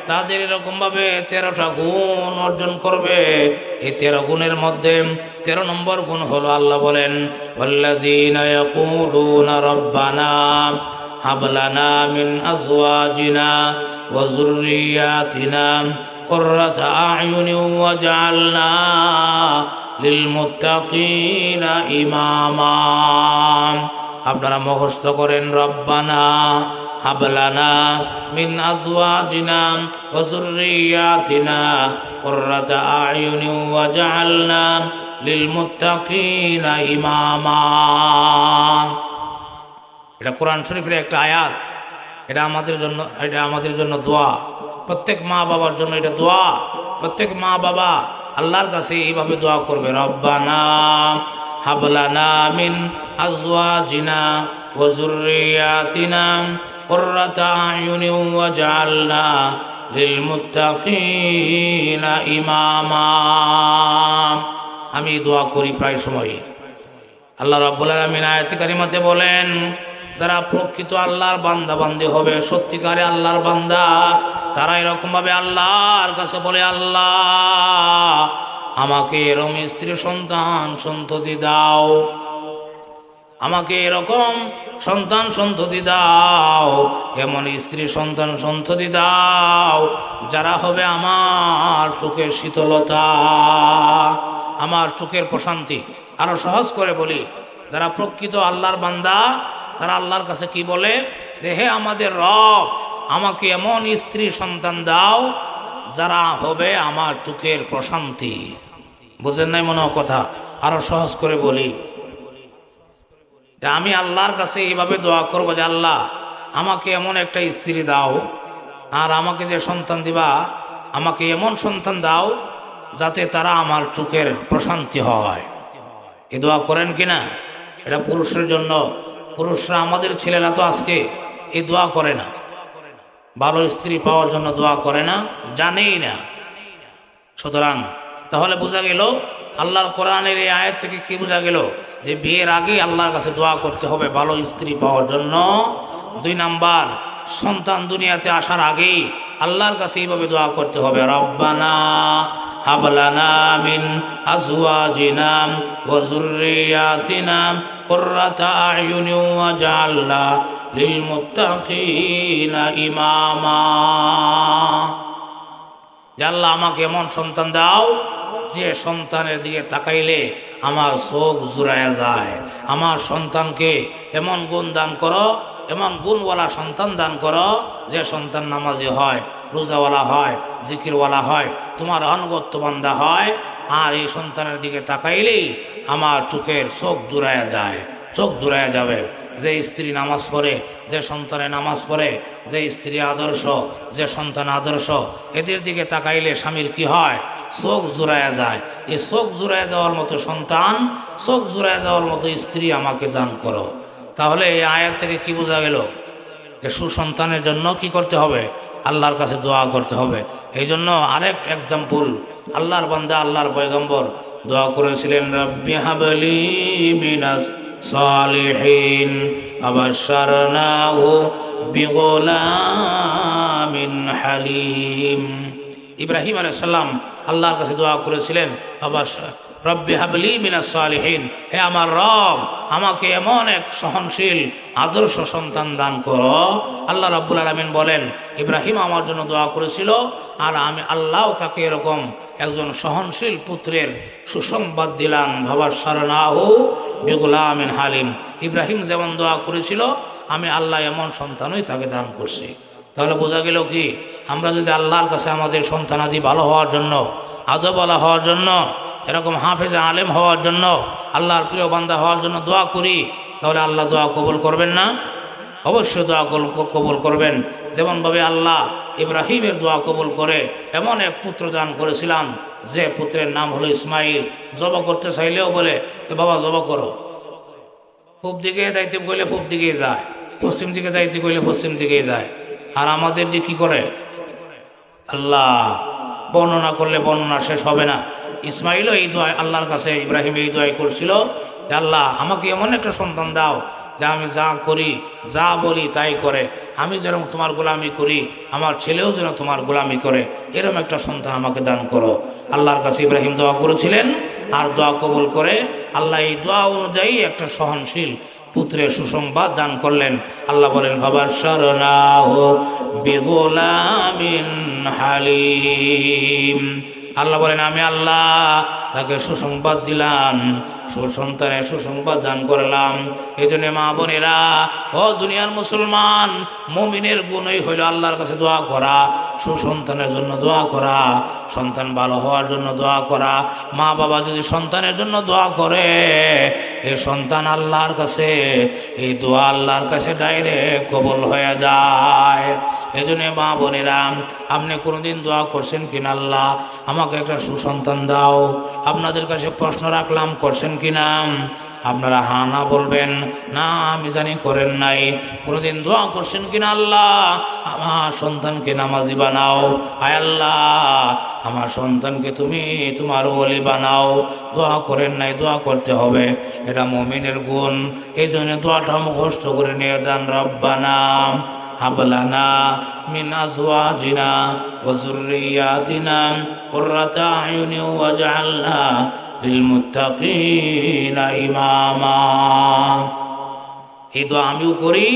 তাদের এরকমভাবে 13টা গুণ অর্জন করবে। এই 13 গুণের মধ্যে 13 নম্বর গুণ হলো আল্লাহ বলেন, ওয়াল্লাযীনা ইয়াকুলুনা রব্বানা হাব লানা মিন আজওয়াজিনা ওয়া যুররিয়াতিনা কুররাতা আ'য়ুনিন ওয়াজআলনা লিল মুত্তাকিনা ইমামা। আপনারা মুখস্থ করেন, রব্বানা হাব লানা মিন আজওয়াজিনা ওয়া যুররিয়াতিনা কুররাতা আ'য়ুনিন ওয়াজআলনা লিল মুত্তাকিনা ইমামা। এটা কোরআন শরীফের একটা আয়াত। এটা আমাদের জন্য দোয়া। প্রত্যেক মা বাবার জন্য এটা দোয়া। প্রত্যেক মা বাবা আল্লাহর কাছে এইভাবে দোয়া করবে, রব্বানা হাব লানা মিন আজওয়াজিনা ওয়া যুররিয়াতিনা কুররাতা আ'য়ুনিন ওয়াজআলনা লিল মুত্তাকিনা ইমামা। আমি দোয়া করি প্রায় সময়। আল্লাহ রাব্বুল আলামিন আয়াতে কারিমাতে বলেন, যারা প্রকৃত আল্লাহর বান্দা বান্দি হবে, সত্যিকারে আল্লাহর বান্দা, তারা এরকমভাবে আল্লাহর কাছে বলে, আল্লাহ আমাকে এরকম স্ত্রী সন্তান সন্ততি দাও, আমাকে এরকম সন্তান সন্ততি দাও, এমন স্ত্রী সন্তান সন্ততি দাও যারা হবে আমার চোখের শীতলতা, আমার চোখের প্রশান্তি। আরো সহজ করে বলি, যারা প্রকৃত আল্লাহর বান্দা তারা আল্লাহর কাছে কি বলে, যে হে আমাদের রব, আমাকে এমন স্ত্রী সন্তান দাও যারা হবে আমার চোখের প্রশান্তি। বুঝেন নাই মনে কথা? আরো সহজ করে বলি, যে আমি আল্লাহর কাছে এইভাবে দোয়া করবো যে আল্লাহ আমাকে এমন একটা স্ত্রী দাও, আর আমাকে যে সন্তান দিবা আমাকে এমন সন্তান দাও যাতে তারা আমার চোখের প্রশান্তি হয়। এ দোয়া করেন কিনা? এটা পুরুষের জন্য। পুরুষরা, আমাদের ছেলেরা তো আজকে এই দোয়া করে না, ভালো স্ত্রী পাওয়ার জন্য দোয়া করে না, জানেই না। সুতরাং তাহলে বোঝা গেল আল্লাহর কোরআনের এই আয়াত থেকে কি বোঝা গেল, যে বিয়ের আগে আল্লাহর কাছে দোয়া করতে হবে ভালো স্ত্রী পাওয়ার জন্য। 2 নাম্বার, সন্তান দুনিয়াতে আসার আগেই আল্লাহর কাছে এইভাবে দোয়া করতে হবে, রব্বানা হাব লানা মিন আজওয়াজিনা ওয়া যুররিয়াতিনা কুররাতা আ'য়ুনিন ওয়াজআলনা লিল মুত্তাকিনা ইমামা। আল্লাহ আমাকে এমন সন্তান দাও যে সন্তানের দিকে তাকাইলে আমার চোখ জুড়ায়া যায়। আমার সন্তানকে এমন গুণ দান করো, এমন গুণওয়ালা সন্তান দান করো যে সন্তান নামাজি হয়, রোজাওয়ালা হয়, জিকিরওয়ালা হয়, তোমার আনুগত্য বান্দা হয়। আর এই সন্তানের দিকে তাকাইলেই আমার চোখের চোখ জুড়ায়া যায়, চোখ জুড়ায়া যাবে। যে স্ত্রী নামাজ পড়ে, যে সন্তানে নামাজ পড়ে, যে স্ত্রী আদর্শ, যে সন্তান আদর্শ, এদের দিকে তাকাইলে স্বামীর কি হয়? চোখ জুড়ায়া যায়। এই চোখ জুড়ায়া যাওয়ার মতো সন্তান, চোখ জুড়ায়া যাওয়ার মতো স্ত্রী আমাকে দান করো। তাহলে এই আয়াত থেকে কি বোঝা গেল? যে সুসন্তানের জন্য কি করতে হবে? আল্লাহর কাছে দোয়া করতে হবে। এই জন্য আরেক এক্সাম্পল, আল্লাহর বান্দা আল্লাহর পয়গম্বর দোয়া করেছিলেন, রব্বি হাবলি মিনাস সালিহিন আবাশশারনাহু বিগুলামিন হালিম। ইব্রাহিম আলাইহিস সালাম আল্লাহর কাছে দোয়া করেছিলেন, রব্বি হাবলি মিনাস সালিহিন, হে আমার রব, আমাকে এমন এক সহনশীল আদর্শ সন্তান দান করো। আল্লাহ রাব্বুল আলামিন বলেন, ইব্রাহিম আমার জন্য দোয়া করেছিল, আর আমি আল্লাহ তাকে এরকম একজন সহনশীল পুত্রের সুসংবাদ দিলাম, ভাবাশশারনাহু বিগুলামিন হালিম। ইব্রাহিম যেমন দোয়া করেছিল, আমি আল্লাহ এমন সন্তানই তাকে দান করছি। তাহলে বোঝা গেল কি, আমরা যদি আল্লাহর কাছে আমাদের সন্তানাদি ভালো হওয়ার জন্য, আদবওয়ালা হওয়ার জন্য, এরকম হাফেজে আলেম হওয়ার জন্য, আল্লাহর প্রিয় বান্দা হওয়ার জন্য দোয়া করি, তাহলে আল্লাহ দোয়া কবুল করবেন না? অবশ্যই দোয়া কবুল করবেন। যেমনভাবে আল্লাহ ইব্রাহিমের দোয়া কবুল করে এমন এক পুত্র দান করেছিলাম, যে পুত্রের নাম হলো ইসমাইল। জবা করতে চাইলেও বলে, তো বাবা জবা করো, পূব দিকে যাইতে কইলে পূব দিকে যায়, পশ্চিম দিকে যাইতে কইলে পশ্চিম দিকে যায়। আর আমাদের যে কি করে, আল্লাহ বর্ণনা করলে বর্ণনা শেষ হবে না। ইসমাইলও এই দোয়া আল্লাহর কাছে, ইব্রাহিম এই দোয়াই করছিল যে আল্লাহ আমাকে এমন একটা সন্তান দাও যা আমি যা করি যা বলি তাই করে, আমি যেরকম তোমার গোলামি করি আমার ছেলেও যেন তোমার গোলামি করে, এরকম একটা সন্তান আমাকে দান করো। আল্লাহর কাছে ইব্রাহিম দোয়া করেছিলেন, আর দোয়া কবুল করে আল্লাহ এই দোয়া অনুযায়ী একটা সহনশীল পুত্রের সুসংবাদ দান করলেন। আল্লাহ বলেন ফাবাশশারনাহু বিগুলামিন হালিম। আল্লাহ বলেন আমি আল্লাহ তাকে সুসংবাদ দিলাম, সুসন্তানের সুসংবাদ দান করলাম। এই জন্য মা বোনেরা, ও দুনিয়ার মুসলমান, মুমিনের গুণই হইল আল্লাহর কাছে দোয়া করা, সুসন্তানের জন্য দোয়া করা, সন্তান ভালো হওয়ার জন্য দোয়া করা। মা বাবা যদি সন্তানের জন্য দোয়া করে, এই সন্তান আল্লাহর কাছে, এই দোয়া আল্লাহর কাছে ডাইরেক্ট কবুল হয়ে যায়। এই জন্য মা বোনেরা, আপনি কোনোদিন দোয়া করছেন কিনা আল্লাহ আমাকে একটা সুসন্তান দাও? আপনাদের কাছে প্রশ্ন রাখলাম, করছেন কিনা? আপনারা হা না বলবেন, না আমি জানি করেন নাই। কোনোদিন দোয়া করছেন কিনা আল্লাহ আমার সন্তানকে নামাজি বানাও, আয় আল্লাহ আমার সন্তানকে তুমি তোমার ওলি বানাও? দোয়া করেন নাই, দোয়া করতে হবে, এটা মুমিনের গুণ। এই জন্য দোয়াটা মুখস্থ করে নিয়ে যান, রব্বানা হাবলানা মিন আজওয়াজিনা ওয়া যুররিয়াতিনা কুররাতা আয়ুনি ওয়াজআলনা লিল মুত্তাকিনা ইমামা। এই দোয়া আমিও করি,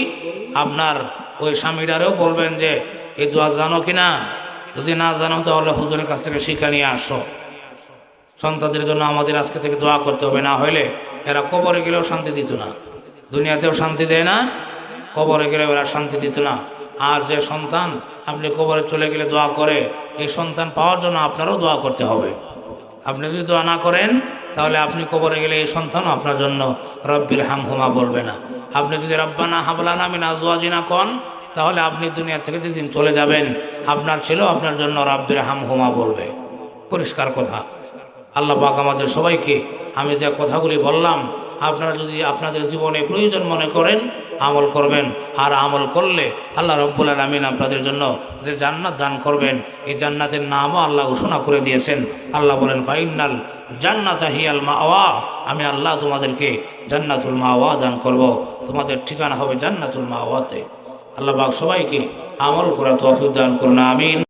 আপনার ওই স্বামীটারেও বলবেন যে এই দোয়া জানো কিনা, যদি না জানো তাহলে হুজুরের কাছ থেকে শিক্ষা নিয়ে আসো। সন্তানদের জন্য আমাদের আজকে থেকে দোয়া করতে হবে, না হলে এরা কবরে গেলেও শান্তি দিত না, দুনিয়াতেও শান্তি দেয় না, কবরে গেলে ওরা শান্তি দিত না। আর যে সন্তান আপনি কবরে চলে গেলে দোয়া করে, এই সন্তান পাওয়ার জন্য আপনারও দোয়া করতে হবে। আপনি যদি দোয়া না করেন তাহলে আপনি কবরে গেলে এই সন্তানও আপনার জন্য রব্বির হামহুমা বলবে না। আপনি যদি রব্বানা হাবলানা মিন আজওয়াজিনা কন, তাহলে আপনি দুনিয়া থেকে যেদিন চলে যাবেন আপনার ছেলেও আপনার জন্য রব্বির হামহুমা বলবে। পরিষ্কার কথা। আল্লাহ পাক আমাদের সবাইকে, আমি যে কথাগুলি বললাম আপনারা যদি আপনাদের জীবনে প্রয়োজন মনে করেন আমল করবেন, আর আমল করলে আল্লাহ রব্বুল আলামিন আপনাদের জন্য যে জান্নাত দান করবেন, এই জান্নাতের নামও আল্লাহ ঘোষণা করে দিয়েছেন। আল্লাহ বলেন ফাইনাল জান্নাতা হিয়াল মাওয়া, আমি আল্লাহ তোমাদেরকে জান্নাতুল মাওয়া দান করব, তোমাদের ঠিকানা হবে জান্নাতুল মাওয়াতে। আল্লাহ পাক সবাইকে আমল করা তৌফিক দান করুন, আমিন।